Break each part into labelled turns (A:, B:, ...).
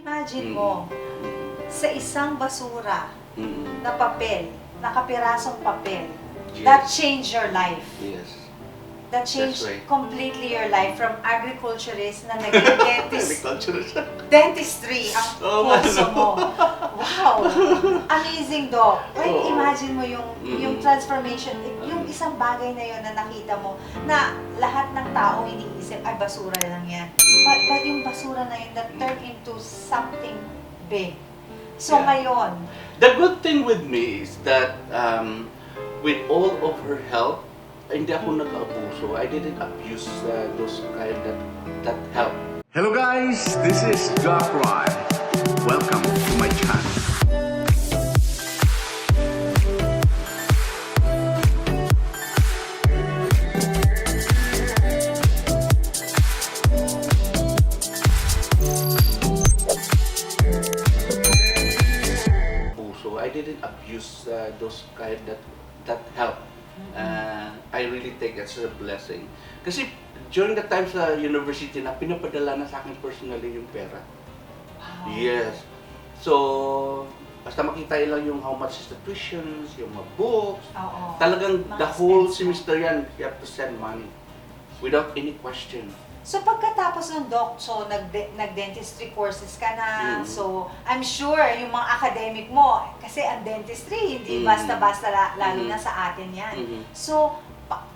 A: Imagine mo, sa isang basura na papel, nakapirasong papel, that changed your life.
B: Yes.
A: That changed
B: That's right.
A: completely your life from agriculturist na naging
B: Agriculturist.
A: dentistry ang kurso mo. Wow! Amazing, Doc. Like,
B: Oo.
A: imagine mo yung transformation, yung isang bagay na yun na nakita mo na lahat ng tao iniisip, ay basura lang yan. But yung basura na yun that turned into something big. So
B: Yeah.
A: ngayon,
B: The good thing with me is that with all of her help, hindi ako nag-abuso. I didn't abuse those kind that help.
C: Hello guys, this is Doc Rod. Welcome to my channel.
B: Abuso. I didn't abuse those kind that help. I really take it as a blessing. Kasi during the time sa university na pinapadala na sa akin personally yung pera.
A: wow.
B: Yes. So, basta makita lang yung how much is the tuitions, yung mga books.
A: Oo.
B: Talagang
A: Mga
B: the whole
A: expense mo.
B: semester yan, you have to send money. Without any question.
A: So pagkatapos ng doc, so nag-dentistry courses ka na, so I'm sure yung mga academic mo, kasi ang dentistry, hindi basta-basta lalo na sa atin yan. So,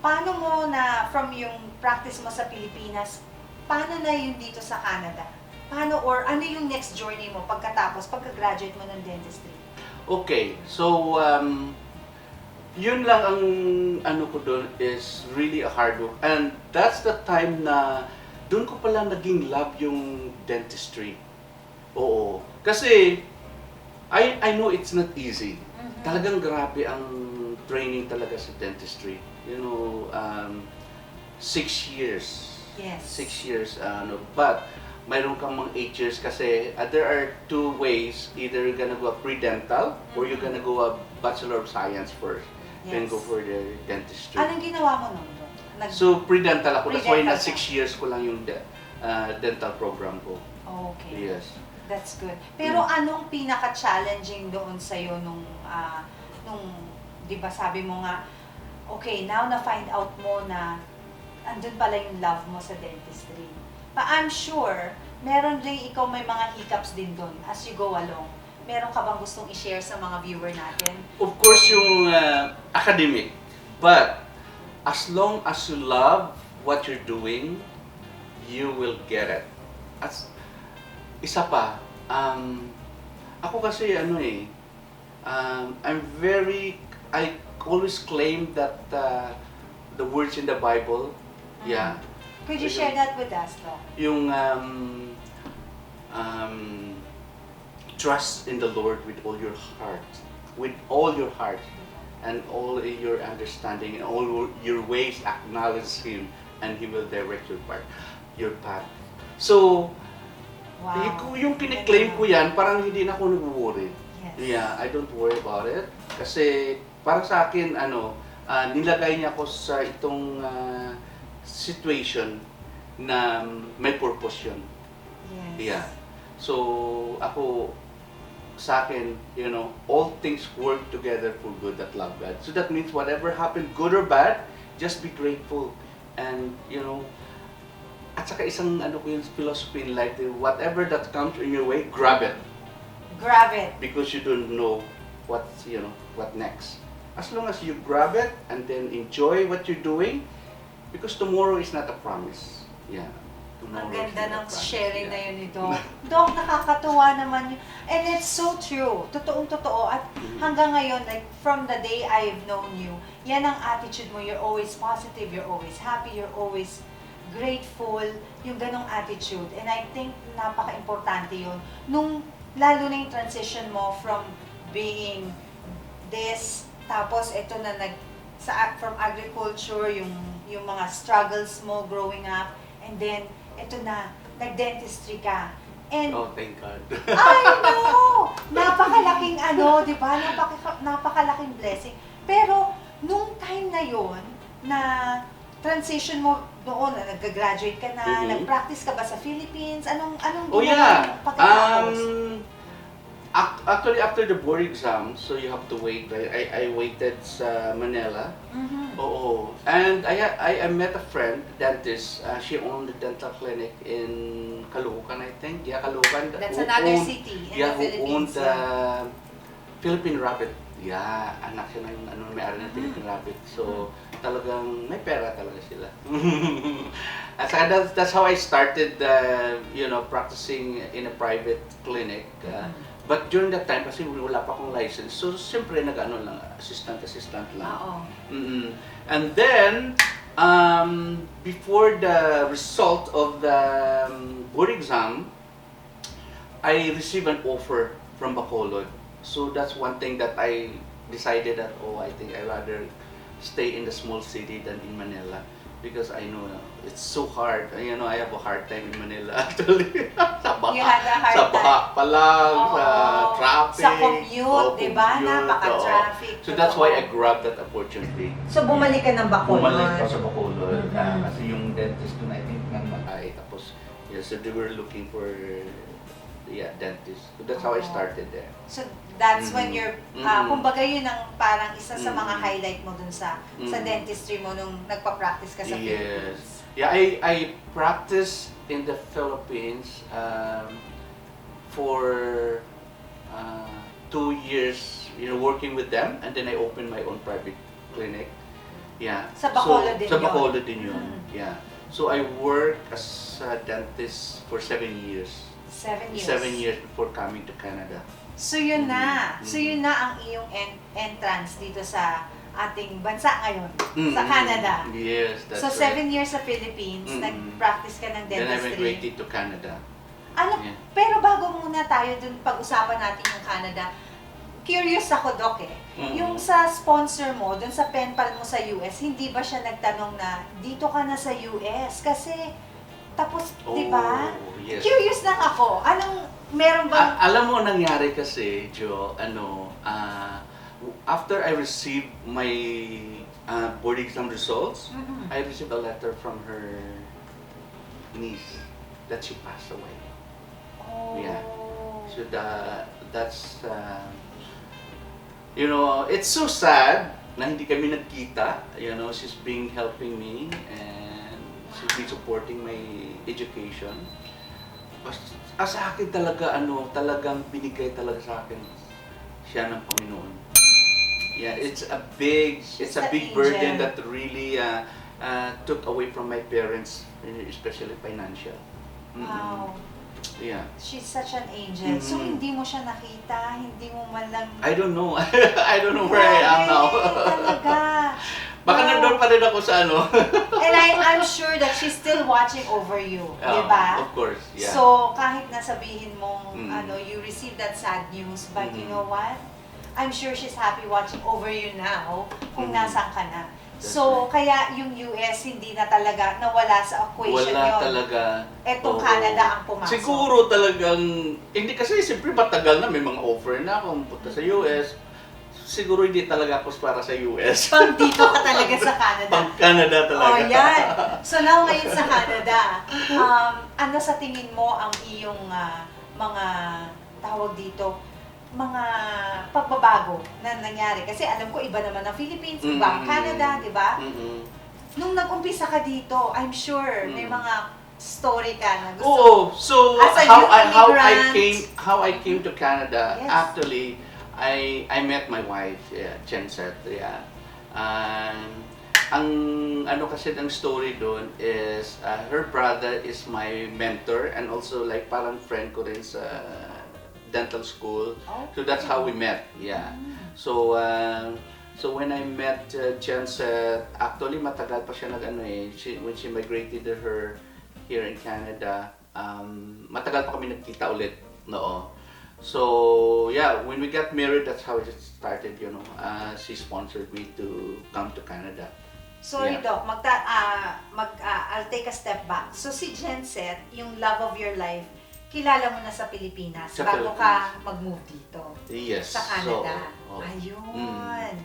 A: paano mo na, from yung practice mo sa Pilipinas, paano na yung dito sa Canada? Paano, or ano yung next journey mo pagka-graduate mo ng dentistry?
B: Okay, so yun lang ang ano ko doon is really a hard work. And that's the time na doon ko pala naging love yung dentistry. Oo. Kasi I know it's not easy. Talagang grabe ang training talaga sa dentistry. You know, 6 years.
A: Yes.
B: 6 years, but mayroon kang mga 8 years kasi there are two ways. Either you're gonna go a pre-dental or you're gonna go a Bachelor of Science first. Then
A: Yes.
B: go for the dentistry.
A: Anong ginawa mo nun?
B: So, pre-dental ako. That's why na
A: Pre-dental
B: 6 years ko lang yung dental program ko.
A: Okay.
B: Yes.
A: That's good. Pero anong pinaka-challenging doon sa'yo nung, di ba sabi mo nga, okay, now na-find out mo na andun pala yung love mo sa dentistry. But I'm sure, meron rin ikaw may mga hiccups din doon as you go along. Meron ka bang gustong i-share sa mga viewer natin?
B: Of course, yung academic. But, as long as you love what you're doing, you will get it. As isa pa, ako kasi I always claim that the words in the Bible, yeah.
A: Could you share that with us, though?
B: Yung trust in the Lord with all your heart, and all your understanding, and all your ways acknowledge Him, and He will direct your path. So,
A: Wow.
B: yung kiniklaim ko yan, parang hindi na ako nag-worry.
A: Yes.
B: Yeah, I don't worry about it. Kasi, para sa akin, nilagay niya ako sa itong situation na may purpose yun.
A: Yes.
B: Yeah. So, ako, sa akin, all things work together for good that love God. So that means whatever happened, good or bad, just be grateful. And, at saka isang ko yung philosophy in life, whatever that comes in your way, grab it.
A: Grab it.
B: Because you don't know what next. As long as you grab it and then enjoy what you're doing, because tomorrow is not a promise. Yeah.
A: Ang
B: Tomorrow is
A: ganda
B: not a
A: ng
B: promise.
A: sharing na
B: Yeah.
A: yun ni Doc. Doc, nakakatuwa naman yun. And it's so true. Totoong-totoo. At hanggang ngayon, like from the day I've known you, yan ang attitude mo. You're always positive, you're always happy, you're always grateful. Yung ganong attitude. And I think napaka-importante yun. Lalo na yung transition mo from being this, tapos ito na from agriculture, yung mga struggles mo growing up, and then ito na, nag-dentistry ka. And
B: Oh, thank God.
A: I know! Napakalaking di ba? Napakalaking blessing. Pero, nung time na yon na transition mo doon, nag-graduate ka na, nag-practice ka ba sa Philippines? Anong
B: Oh
A: ginawa
B: yeah.
A: mo pagkatapos?
B: actually, after the board exam, so you have to wait. I waited sa Manila. Oo. And I met a friend, dentist. She owned a dental clinic in Caloocan, I think. Yeah, Caloocan.
A: That's
B: Who
A: another
B: owned-
A: city in
B: yeah,
A: the
B: who owned
A: Philippines.
B: the Philippine Rabbit. Yeah, anak siya ng may-ari ng Philippine Rabbit. So, talagang may pera talaga sila. At saka that's how I started, practicing in a private clinic. But during that time, kasi wala pa akong license, so siyempre nag-ano lang, assistant lang.
A: Oo.
B: And then, before the result of the board exam, I received an offer from Bacolod. So that's one thing that I decided that, I think I'd rather stay in the small city than in Manila. Because I know it's so hard. I have a hard time in Manila actually.
A: You had a hard
B: sa baha pa lang,
A: Oo.
B: sa traffic.
A: Sa commute, di ba?
B: commute,
A: Napaka-traffic.
B: So that's why I
A: Totoo.
B: grabbed that opportunity.
A: So bumalik ka ng Bacolod.
B: Bumalik ako sa Bacolod.
A: Mhm.
B: Kasi yung dentist doon, I think, namatay. Tapos, so they were looking for dentist. So that's how I started there.
A: So that's when you're, kumbaga yun ang parang isa sa mga
B: Mhm.
A: highlight mo dun sa
B: Mhm.
A: dentistry mo nung nagpa-practice ka sa Philippines.
B: Yes. Yeah, I practiced in the Philippines for 2 years, working with them, and then I opened my own private clinic. Yeah.
A: Sa Bacolod din
B: Sa
A: yun?
B: Bacolod din yun.
A: Mm.
B: Yeah. So I worked as a dentist for 7 years.
A: 7 years.
B: 7 years before coming to Canada.
A: So yun na.
B: Mhm.
A: So yun na ang iyong entrance dito sa ating bansa ngayon, sa
B: Mhm.
A: Canada.
B: Yes, that's
A: So
B: right.
A: 7 years sa Philippines,
B: Mhm.
A: nag-practice ka ng
B: Then I
A: dentistry.
B: migrated to Canada.
A: Ano,
B: Yeah.
A: pero bago muna tayo dun pag-usapan natin yung Canada, curious ako, Doc,
B: Mhm.
A: Yung sa sponsor mo, dun sa pen pal mo sa US, hindi ba siya nagtanong na dito ka na sa US? Kasi, tapos, di ba?
B: Yes.
A: Curious lang ako. Anong, meron bang...
B: Alam mo, nangyari kasi, Jo, after I received my board exam results,
A: Mhm.
B: I received a letter from her niece that she passed away.
A: Oh.
B: Yeah. So that's, it's so sad na hindi kami nagkita. She's been helping me and she's been supporting my education. Sa akin talaga, talagang binigay talaga sa akin siya ng Panginoon. Yeah, it's a big
A: an
B: burden
A: angel.
B: that really took away from my parents, especially financial.
A: Wow.
B: Yeah.
A: She's such an angel. So,
B: Mhm.
A: hindi mo siya nakita, hindi mo man lang...
B: I don't know. I don't know where I am now.
A: Talaga.
B: Baka
A: Wow.
B: nandun pa rin ako sa ano.
A: And I'm sure that she's still watching over you, di ba?
B: Of course, yeah.
A: So, kahit nasabihin mong,
B: Mm.
A: you received that sad news, but you
B: Mm.
A: know what? I'm sure she's happy watching over you now kung
B: Mm.
A: nasaan ka na.
B: That's
A: So,
B: right.
A: kaya yung US hindi na talaga nawala sa equation
B: Wala
A: yun.
B: talaga.
A: Etong
B: Oo.
A: Canada ang pumasok.
B: Siguro talagang, hindi kasi siyempre matagal na, may mga offer na akong punta sa US. Siguro hindi talaga ako para sa US.
A: Pang dito ka talaga sa Canada.
B: Pang Canada talaga.
A: Oh, yan. So now ngayon sa Canada, ano sa tingin mo ang iyong mga tawag dito, mga pagbabago na nangyari? Kasi alam ko iba naman ang Philippines, iba ang Canada, di ba?
B: Mm-mm.
A: Nung nag-umpisa ka dito, I'm sure may mga story ka na gusto.
B: Oo, so
A: As a
B: how
A: youth immigrant.
B: I came to Canada,
A: Yes.
B: actually I met my wife, Chenset, yeah. Ang ano kasi ng story doon is her brother is my mentor and also like parang friend ko rin sa dental school. So that's how we met. Yeah. So when I met Chenset, actually matagal pa siya when she migrated her here in Canada, matagal pa kami nagkita ulit. No. So yeah, when we got married, that's how it started. She sponsored me to come to Canada.
A: Sorry,
B: Yeah.
A: Doc, I'll take a step back. So si Genset, yung love of your life, kilala mo na sa Pilipinas
B: Sa
A: bago
B: Philippines.
A: ka mag-move dito
B: Yes.
A: sa Canada.
B: So,
A: Ayun.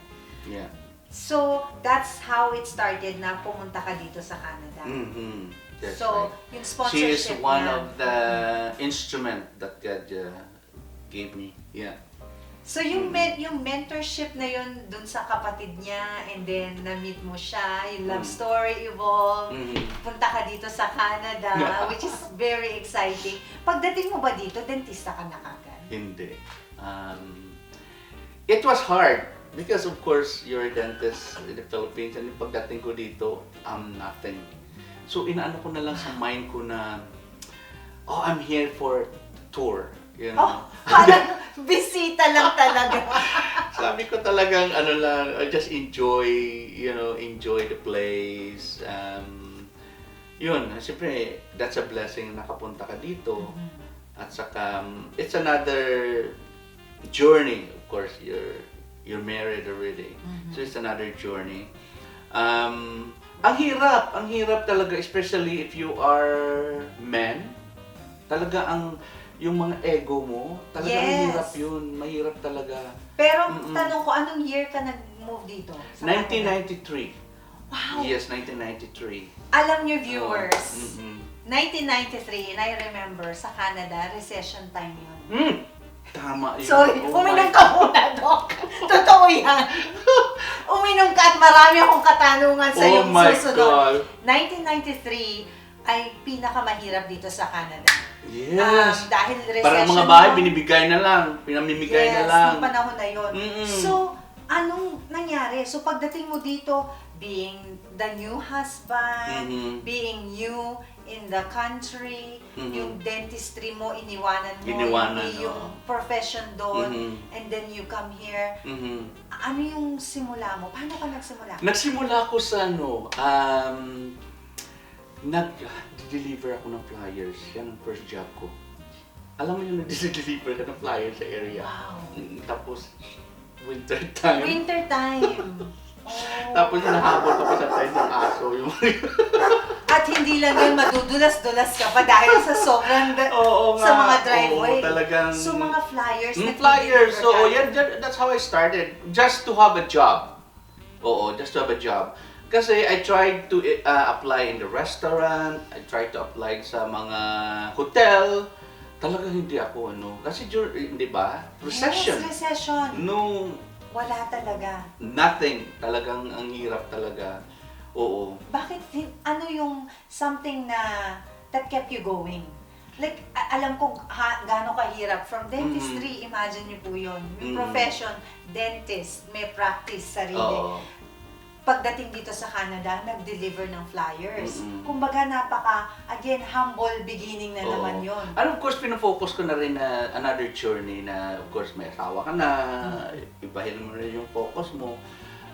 B: yeah.
A: So, that's how it started na pumunta ka dito sa Canada.
B: Mm-hmm. That's
A: So,
B: right.
A: yung
B: She
A: sponsorship
B: is one
A: niya.
B: of the instrument that God gave me. Yeah.
A: So yung yung mentorship na yun dun sa kapatid niya, and then na-meet mo siya, yung love story evolve, punta ka dito sa Canada, which is very exciting. Pagdating mo ba dito, dentista ka na kagad?
B: Hindi. It was hard because of course you're a dentist in the Philippines, and yung pagdating ko dito, I'm nothing. So inaano ko na lang sa mind ko na, oh, I'm here for tour. You know?
A: Oh, parang bisita lang talaga.
B: Sabi ko talagang ano lang, just enjoy, enjoy the place. Yun, siyempre, that's a blessing na nakapunta ka dito. At saka, it's another journey. Of course, you're married already. So it's another journey. Ang hirap talaga, especially if you are men. Talaga yung mga ego mo, talagang mahirap yun. Mahirap talaga.
A: Pero tanong ko, anong year ka nag-move dito? Sa
B: 1993.
A: Wow!
B: Yes, 1993.
A: Alam niyo viewers, 1993, and I remember, sa Canada, recession time yun.
B: Tama yun.
A: Sorry,
B: Oh
A: uminom
B: my
A: ka muna, Doc. Totoo yan. Uminom ka at marami akong katanungan sa
B: Oh
A: iyong
B: my
A: susunod.
B: God.
A: 1993 ay pinakamahirap dito sa Canada.
B: Yes.
A: Dahil recession.
B: Parang mga bahay, binibigay na lang. Pinamimigay na lang.
A: Yes, panahon na yun.
B: Mm-mm.
A: So, anong nangyari? So, pagdating mo dito, being the new husband, being new in the country, yung dentistry mo, iniwanan mo, hindi yung profession doon, and then you come here. Ano yung simula mo? Paano ka nagsimula?
B: Nagsimula ako sa nag-deliver ako ng flyers. Yan ang first job ko. Alam mo yung nag-deliver ka ng flyers sa area.
A: Wow.
B: Tapos, winter time.
A: Winter time.
B: Tapos hinahabol ka pa sa tayo ng aso.
A: At hindi lang yun, madudulas-dulas ka pa dahil sa sobrang sa mga driveway.
B: Oo, talagang...
A: So mga flyers na
B: flyers.
A: tinideliver
B: So,
A: ka.
B: yeah, that's how I started. Just to have a job. Oo, just to have a job. Kasi I tried to apply in the restaurant, I tried to apply sa mga hotel. Talagang hindi ako kasi di ba? Recession.
A: Yes, recession.
B: No,
A: Wala talaga.
B: nothing. Talagang ang hirap talaga. Oo.
A: Bakit, ano yung something na that kept you going? Like, alam ko gaano kahirap. From dentistry, imagine niyo po yun. Yung profession, dentist, may practice sarili.
B: Oo.
A: Pagdating dito sa Canada, nag-deliver ng flyers. Kumbaga again, humble beginning na naman yun.
B: And of course, pinofocus ko na rin na another journey na, of course, may asawa ka na, ibahin mo na yung focus mo.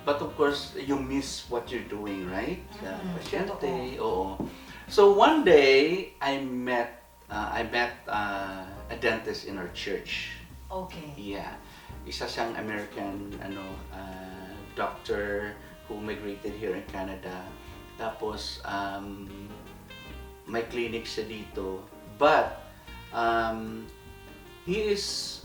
B: But of course, you miss what you're doing, right? Sa pasyente, oo. So one day, I met a dentist in our church.
A: Okay.
B: Yeah. Isa siyang American doctor who migrated here in Canada. Tapos, may clinic siya dito. But, he is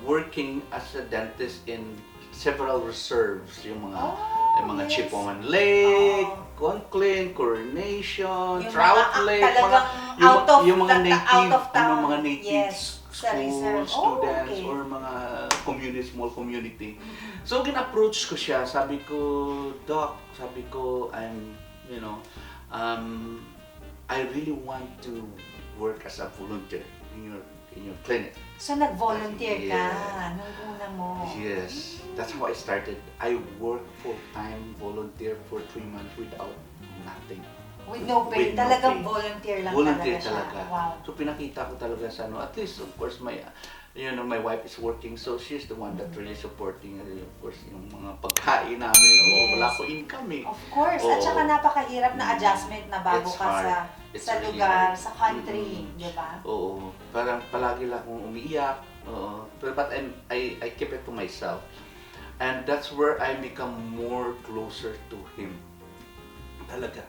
B: working as a dentist in several reserves. Yung mga
A: yes.
B: Chippewa Lake, Conclin, Coronation,
A: Yung
B: Trout
A: mga,
B: Lake,
A: talagang
B: yung mga native,
A: out of town.
B: mga native
A: Yes, sa
B: school
A: reserve.
B: students
A: Okay.
B: or mga small community. So, gin-approach ko siya. Sabi ko, Doc, I really want to work as a volunteer in your clinic.
A: So, nag-volunteer ka
B: Yeah.
A: nung una mo.
B: Yes, that's how I started. I worked full-time, volunteer for 3 months without nothing.
A: With no pay.
B: With no
A: talagang
B: pay.
A: volunteer lang
B: Volunteer
A: talaga siya. Wow.
B: So pinakita ko talaga sa at least of course my wife is working, so she's the one that really supporting of course yung mga pagkain namin.
A: Yes.
B: Wala ko income eh.
A: Of course. At
B: Oo.
A: saka napakahirap na adjustment na bago
B: It's
A: ka
B: hard. It's
A: sa
B: really
A: lugar,
B: hard.
A: sa country, di ba?
B: Oo. Parang palagi lang akong umiiyak. Oo. But I keep it to myself. And that's where I become more closer to him. Talaga.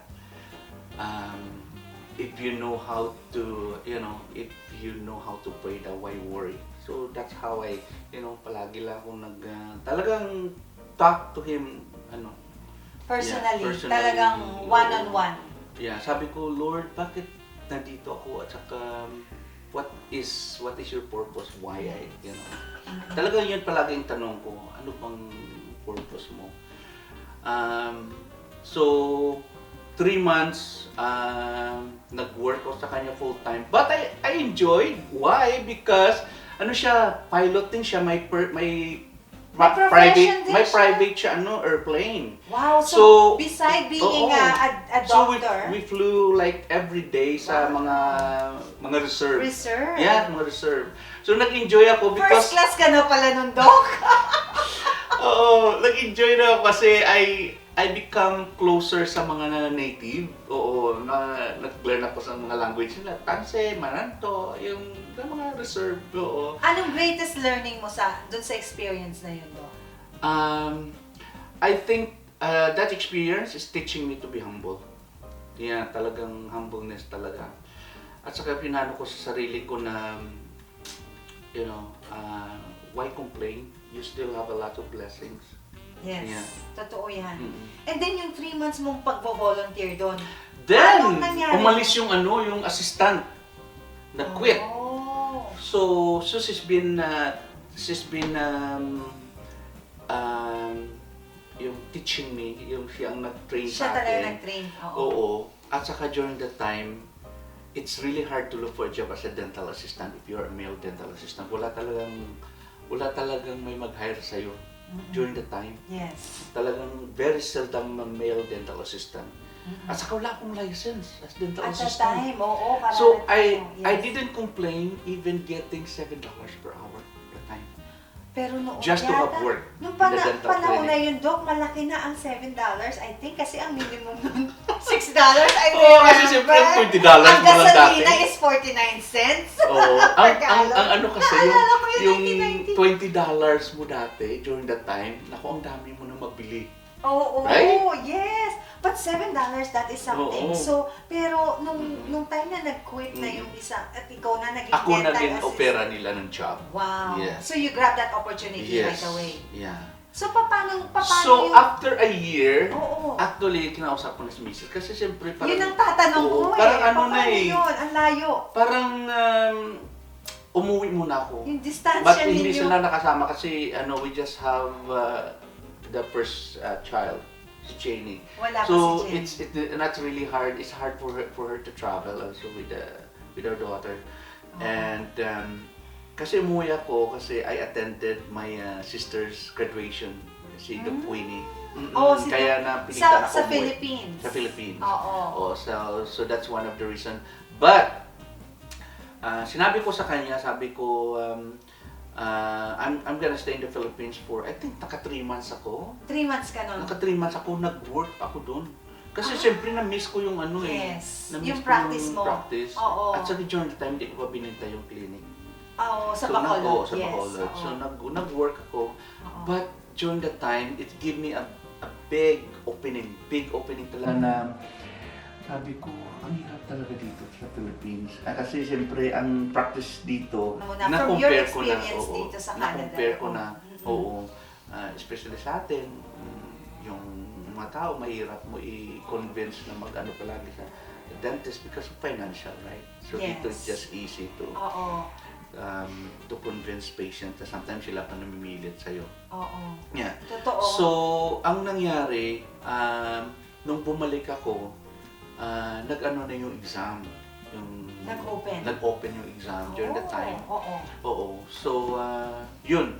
B: If you know how to, if you know how to pray, why worry? So that's how I, palagi lang akong talagang talk to him,
A: Personally,
B: personally.
A: talagang one-on-one.
B: Yeah, sabi ko, Lord, bakit nandito ako at saka what is your purpose? Why you know? Talagang yun palagi yung tanong ko, ano bang purpose mo? So 3 months nag-work ako sa kanya full time. But I enjoyed. Why? Because ano siya, pilot din siya, may
A: profession din
B: may
A: siya.
B: private siya airplane.
A: Wow, so
B: So,
A: beside being
B: oo.
A: a
B: So
A: doctor,
B: we flew like every day sa
A: Wow.
B: mga reserve.
A: reserve.
B: Yeah, mga reserve. So nag-enjoy ako
A: First
B: because
A: class ka na pala nun, Doc.
B: oo, nag-enjoy na ako kasi I become closer sa mga native. Oo, nag-learn ako sa mga language nila. Tanse, Maranto, yung mga reserve. Oo.
A: Anong greatest learning mo dun sa experience na yun, Doc?
B: I think that experience is teaching me to be humble. Yeah, talagang humbleness talaga. At saka pinano ko sa sarili ko na, you know, why complain? You still have a lot of blessings.
A: Yes,
B: Yeah.
A: totoo yan.
B: Mm-mm.
A: And then yung 3 months mong pagvo-volunteer doon.
B: Then,
A: Anong nangyari?
B: umalis yung assistant. Nag-quit.
A: Oh.
B: So she's been yung teaching me, yung siyang nag-train
A: Siya
B: sa
A: talaga
B: akin.
A: nag-train.
B: Oo. At saka during that time, it's really hard to look for a job as a dental assistant if you're a male dental assistant. Wala talagang may mag-hire sa'yo during that time.
A: Yes.
B: Talagang very seldom a male dental assistant. At saka wala akong license as dental
A: At that
B: assistant.
A: time, oo. Para
B: So
A: yes.
B: I didn't complain even getting $7 per hour that time.
A: Pero noon
B: Just to have work
A: nung
B: in the dental
A: panahon na
B: clinic.
A: yun, Doc, malaki na ang $7, I think, kasi ang minimum nun, $6, I
B: Oo,
A: remember.
B: kasi siyempre $20
A: Ang
B: mo lang dati.
A: gasolina is 49 cents.
B: Oo.
A: Per
B: ang
A: gallon.
B: ano kasi
A: Naalala ko
B: yung
A: yung
B: $20 mo dati during that time, naku, ang dami mo na mabili.
A: Oo,
B: Right?
A: yes. But $7, that is something.
B: Oo.
A: So, pero nung time na nag-quit na yung isa, at ikaw na naging
B: Ako na
A: dental
B: din
A: assistant.
B: opera nila ng job.
A: Wow.
B: Yes.
A: So, you grabbed that opportunity
B: Yes.
A: right away.
B: Yeah.
A: So, paano
B: So,
A: yung...
B: after a year,
A: Oo.
B: actually, kinausap ko na si Mrs. Kasi siyempre parang...
A: Yun ang tatanong
B: Oo,
A: ko eh.
B: parang ano
A: Paano
B: na eh.
A: yun? Ang layo.
B: Parang umuwi muna ako.
A: Yung distansya
B: But
A: ninyo.
B: hindi sila nakasama kasi we just have the first child, si Jenny.
A: Wala
B: So
A: pa si Jen.
B: it's not really hard. It's hard for her to travel also with our daughter. And kasi umuwi ako kasi I attended my sister's graduation, si Queenie.
A: Oh, si
B: Kaya napilitan ako
A: sa
B: umuwi.
A: Philippines.
B: Sa Philippines.
A: Oo.
B: So that's one of the reason. But sinabi ko sa kanya, sabi ko I'm gonna stay in the Philippines for, I think, naka 3 months ako.
A: 3 months ka nun.
B: Naka 3 months ako, nag-work ako doon. Kasi siyempre na-miss ko yung
A: Yes.
B: Na-miss
A: Yung
B: ko
A: practice mo.
B: practice.
A: Oo.
B: At sa during the time, hindi ko pa bininta yung clinic.
A: Oo, sa
B: So,
A: Bacolod.
B: sa
A: Yes.
B: Bacolod.
A: oo.
B: So nag-work ako.
A: Oo.
B: But during that time, it gave me a big opening talaga na sabi ko, ang hirap talaga dito sa Philippines. Kasi siyempre, ang practice dito,
A: From your
B: na-compare ko na.
A: experience dito sa Canada.
B: Na-compare ko na.
A: Mhm.
B: Oo. Especially sa atin, yung mga tao, mahirap mo i-convince na mag-ano palagi sa dentist because of financial, right? So
A: Yes.
B: dito it's just easy
A: Oo.
B: to convince patients na sometimes sila pa namimilit sa'yo.
A: Oo.
B: Yeah.
A: Totoo.
B: So, ang nangyari, nung bumalik ako, nag-ano na yung exam.
A: Nag-open.
B: Nag-open yung exam during that time.
A: Oo.
B: Oo. So, yun.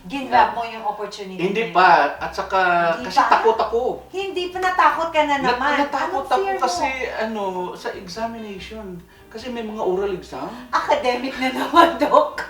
A: Ginrab mo yung opportunity.
B: Hindi
A: na yun.
B: pa. At saka,
A: Hindi
B: kasi
A: pa?
B: takot ako.
A: Hindi pa, natakot ka na naman.
B: Natakot
A: Anong
B: ako
A: fear mo?
B: kasi, sa examination. Kasi may mga oral exam.
A: Academic na naman, Doc.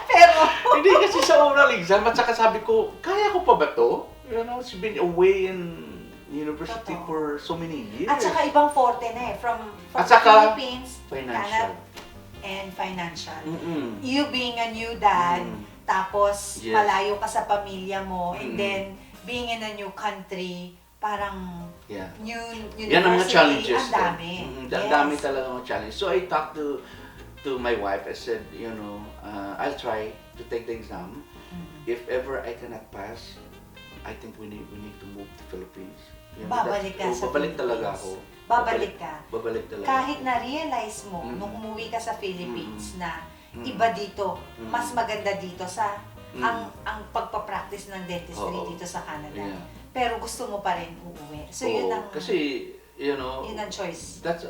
A: Pero,
B: Hindi kasi sa oral exam. At saka sabi ko, kaya ko pa ba to? It's been away in university
A: Totoo.
B: for so many years.
A: at saka ibang forte na eh. From
B: At saka,
A: Philippines,
B: financial.
A: Canada, and financial.
B: Mm-mm.
A: You being a new dad, tapos
B: Yes.
A: malayo ka sa pamilya mo, and
B: Mm.
A: then being in a new country, parang
B: Yeah.
A: new university,
B: Yan ang mga challenges.
A: ang dami.
B: Ang dami talaga mga challenge. So I talked to my wife. I said, I'll try to take the exam.
A: Mhm.
B: If ever I cannot pass, I think we need to move to Philippines. Yeah,
A: babalik ka sa
B: babalik talaga
A: Philippines.
B: ako.
A: Babalik ka.
B: Babalik talaga.
A: Kahit na-realize mo
B: Mm.
A: nung umuwi ka sa Philippines na
B: Mm.
A: iba dito,
B: Mm.
A: mas maganda dito sa
B: Mm.
A: ang pagpa-practice ng dentistry
B: Oo.
A: dito sa Canada.
B: Yeah.
A: Pero gusto mo pa rin uuwi. So
B: Oo,
A: yun ang
B: kasi, you know,
A: yun ang choice.
B: that's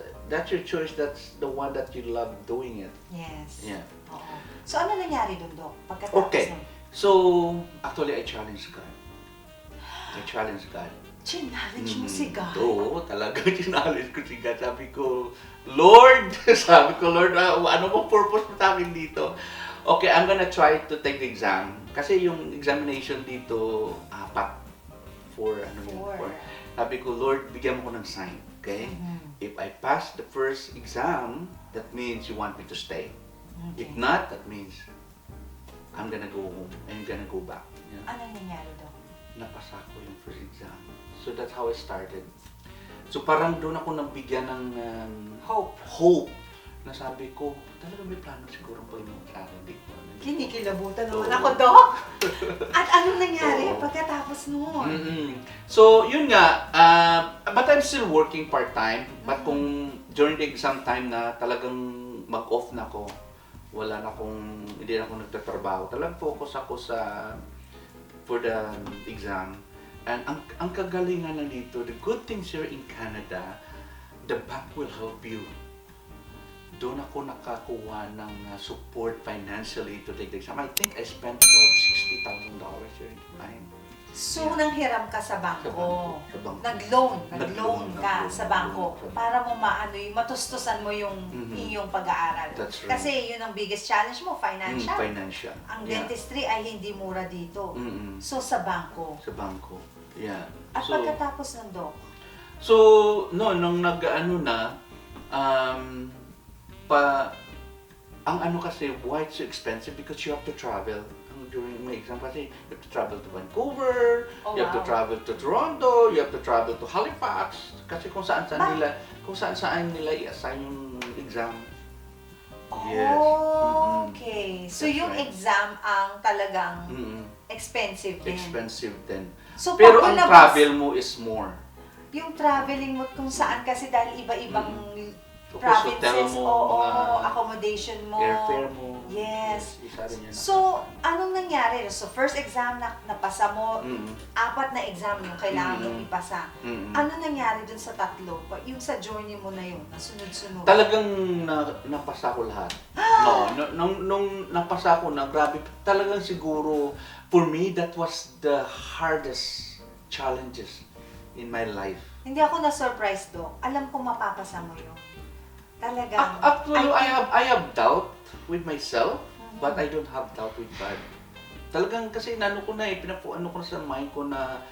B: your choice, that's the one that you love doing it.
A: Yes.
B: Yeah.
A: Oo. So ano nangyari doon, Doc? Pagkatapos
B: Okay.
A: nun?
B: So, actually, I challenge God. I challenge God.
A: Challenge mo si God?
B: Oo, talagang challenge ko si God. Sabi ko, Lord, sabi ko, Lord, ano bang purpose mo sa akin dito? Okay, I'm gonna try to take the exam. Kasi yung examination dito, 4.
A: Four.
B: Sabi ko, Lord, bigyan mo ko ng sign. Okay?
A: Mhm.
B: If I pass the first exam, that means you want me to stay.
A: Okay.
B: If not, that means I'm gonna go home. I'm gonna go back. Yeah.
A: Ano nangyari, Doc?
B: Napasa ko yung first exam. So that's how I started. So parang doon ako nabigyan ng hope na sabi ko, talaga may plano siguro ang Panginoon sa akin dito.
A: Kinikilabutan naman
B: Oo.
A: ako, Doc. At anong nangyari
B: Oo.
A: pagkatapos noon?
B: Mm-mm. So yun nga, but I'm still working part-time. But kung during the exam time na talagang mag-off na ako, hindi na ako nagtatrabaho. Talagang focus ako for the exam. And ang kagalingan na dito, the good things here in Canada, the bank will help you. Doon ako nakakuha ng support financially to take the exam. I think I spent about $60,000 here in time.
A: So,
B: Yeah.
A: nanghiram ka sa bangko.
B: Sa bangko.
A: Nag-loan
B: Nag-loan
A: ka
B: sa
A: sa bangko
B: bangko.
A: para mo matustusan mo yung
B: Mhm.
A: iyong pag-aaral.
B: That's right.
A: Kasi yun ang biggest challenge mo, financial.
B: Financial.
A: Ang
B: Yeah.
A: dentistry ay hindi mura dito.
B: Mm-mm.
A: So, sa bangko.
B: Sa bangko. Yeah.
A: At pagkatapos ng Doc,
B: nung nag-ano na, ang ano kasi, why it's so expensive? Because you have to travel. During my exam kasi, you have to travel to Vancouver,
A: Oh,
B: you have to
A: wow.
B: travel to Toronto, you have to travel to Halifax. Kasi kung saan-saan nila i-assign yung exam. Yes.
A: Okay. So,
B: That's
A: yung
B: right.
A: exam ang talagang
B: Mm-mm.
A: expensive din.
B: Expensive din.
A: So,
B: Pero
A: pag
B: ang
A: nilabas-
B: travel mo is more.
A: Yung traveling mo kung saan kasi dahil iba-ibang
B: Tapos hotel
A: provinces,
B: mo,
A: oo,
B: mga
A: accommodation mo.
B: airfare mo.
A: Yes.
B: Isa rin yun.
A: So, anong nangyari? So, first exam na napasa mo,
B: Mm-mm.
A: 4 na exam yung kailangan mong
B: Mm-mm.
A: ipasa.
B: Mm-mm.
A: Ano nangyari dun sa 3? Yung sa journey mo na yun, na sunod-sunod.
B: Talagang napasa ko lahat. Nung napasa ko na, grabe, talagang siguro, for me, that was the hardest challenges in my life.
A: Hindi ako na-surprise, Doc. Alam ko mapapasa mo yun. Talagang.
B: Actually, I
A: think-
B: have doubt with myself, but I don't have doubt with God. Talagang kasi nano ko na pinapuano ko na sa mind ko na,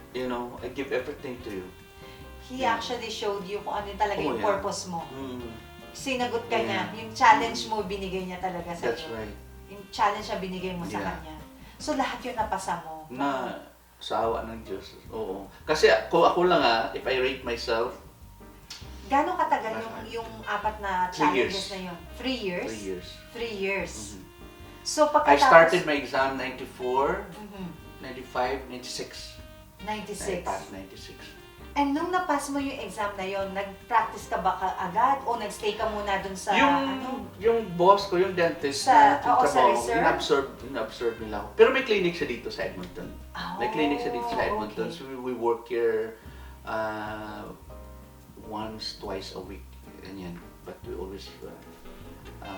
B: I give everything to you.
A: He actually showed you kung ano talaga yung
B: yeah.
A: purpose mo.
B: Mm,
A: Sinagot ka niya.
B: Yeah.
A: Yung challenge mo, binigay niya talaga sa
B: that's
A: iyo.
B: right.
A: Yung challenge na binigay mo sa
B: Yeah.
A: kanya. So, lahat yun napasa mo.
B: Na sa awa ng Diyos. Oo. Kasi kung ako lang if I rate myself,
A: Gano'ng katagal yung 4 na
B: 3
A: challenges
B: years.
A: na yun? 3 years?
B: 3 years.
A: 3 years.
B: Mhm.
A: So,
B: I
A: pagkatapos...
B: started my exam 94,
A: Mhm.
B: 95, 96.
A: 96.
B: I passed 96.
A: And nung napas mo yung exam na yon, nag-practice ka ba agad o nagstay ka muna dun sa
B: Yung boss ko, yung dentist
A: Sa-
B: na
A: oo, sa
B: trabaho ko,
A: reserve?
B: in-absorb nila ako. Pero may clinic siya dito sa Edmonton. May clinic siya dito sa Edmonton.
A: Okay.
B: So we work here once, twice a week. Ganyan. But we always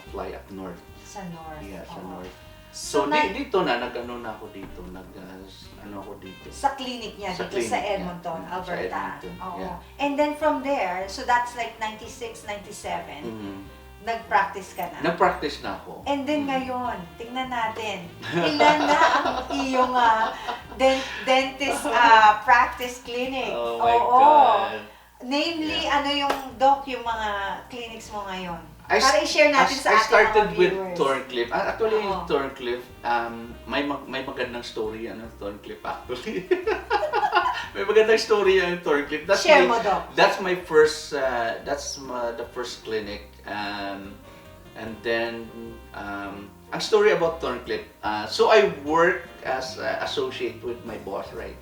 B: fly up north.
A: Sa North.
B: Yeah, sa
A: Oo.
B: north.
A: So,
B: So, dito nag-ano na ako dito. Ano ako dito.
A: sa clinic niya,
B: Sa
A: dito sa
B: clinic niya.
A: Edmonton,
B: Sa
A: Alberta.
B: Edmonton,
A: Oo.
B: yeah.
A: And then from there, so that's like 96, 97,
B: Mhm.
A: nag-practice ka na.
B: Nag-practice na ako.
A: And then
B: Mhm.
A: ngayon, tingnan natin, ilan na ang iyong dentist practice clinic.
B: Oh my
A: Oo.
B: God.
A: Namely,
B: Yeah.
A: ano yung doc, yung mga clinics mo ngayon?
B: I
A: Para i-share natin sa
B: I
A: ating
B: started
A: mga
B: with
A: viewers.
B: Thorncliffe. Actually,
A: Oo.
B: Thorncliffe, may magandang story Thorncliffe actually. May magandang story ang Thorncliffe.
A: Share mo, Doc.
B: That's my first, the first clinic. And then, ang story about Thorncliffe. So I work as associate with my boss, right?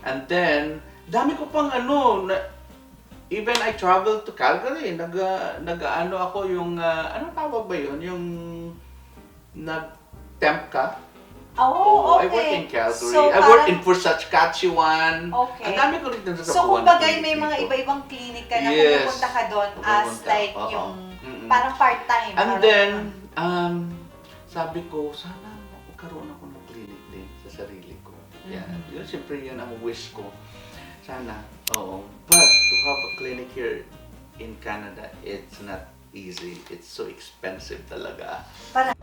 B: And then, dami ko pang even I traveled to Calgary, nag-ano ako yung, ano tawag ba yun? Yung nag-temp ka?
A: Oh,
B: I work
A: okay.
B: in Calgary.
A: So,
B: I work
A: parang-
B: in Saskatchewan.
A: Okay.
B: Ang dami ko rin sa
A: So, kumbaga may mga iba-ibang clinic ka na
B: Yes.
A: pumupunta ka doon as
B: Pupunta,
A: like
B: oo.
A: yung
B: Mm-mm.
A: parang part-time.
B: And
A: parang
B: then,
A: ganun.
B: sabi ko, sana magkaroon ako ng clinic din sa sarili ko. Yan. Yun, siyempre yan ang wish ko. Sana. Oo. But to have a clinic here in Canada, it's not easy. It's so expensive talaga.
A: Parang